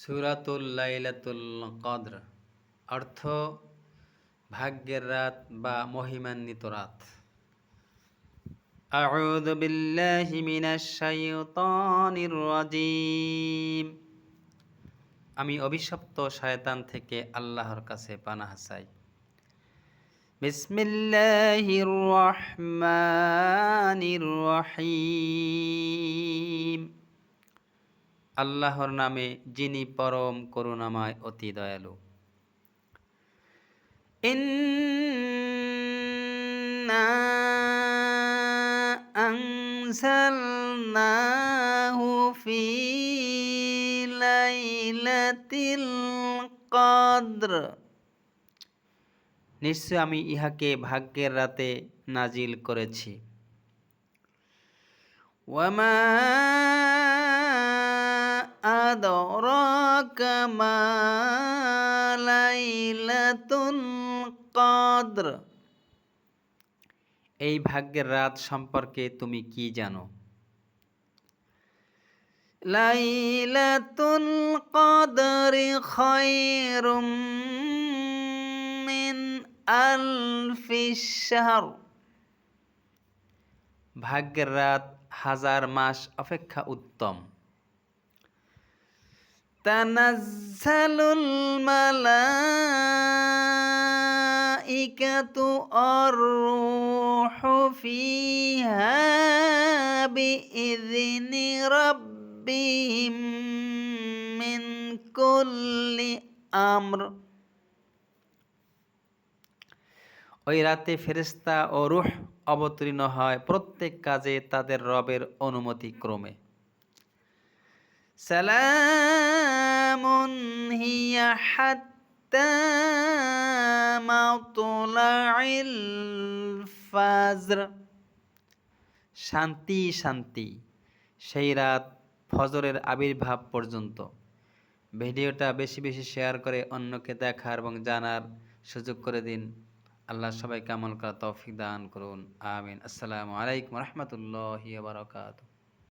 সূরাতুল লাইলাতুল কদর অর্থ ভাগ্যের রাত বা মহিমান্বিত রাত। আউযু বিল্লাহি মিনাশ শাইতানির রাজীম। আমি অভিশপ্ত শয়তান থেকে আল্লাহর কাছে পানাহ চাই। বিসমিল্লাহির রহমানির রহিম। আল্লাহর নামে যিনি পরম করুণাময় অতি দয়ালু। ইন্না আনজালনাহু ফি লাইলাতিল কদর। নিশ্চয় আমি ইহাকে ভাগ্যের রাতে নাজিল করেছি। ওয়ামা আদরাকা মা লাইলাতুল কদর। এই ভাগ্যের রাত সম্পর্কে তুমি কি জানো? লাইলাতুল কদরি খায়রুম মিন আলফিশ শাহর। ভাগ্যের রাত হাজার মাস অপেক্ষা উত্তম। তানাজ্জালুল মালাইকাতু আর-রূহু ফিহা বিইযনি রাব্বিহিম মিন কুল্লি আমর। ওই রাতে ফেরেশতা ও রূহ অবতীর্ণ হয় প্রত্যেক কাজে তাদের রবের অনুমতি ক্রমে। সালামুন হিয়া হাত্তা মাতলাইল ফাজর। শান্তি শান্তি সেই রাত ফজরের আবির্ভাব পর্যন্ত। ভিডিওটা বেশি বেশি শেয়ার করে অন্যকে দেখার এবং জানার সুযোগ করে দিন। আল্লাহ সবাইকে আমল করার তৌফিক দান করুন, আমিন। আসসালামু আলাইকুম ওয়া রাহমাতুল্লাহি ওয়া বারাকাতুহু।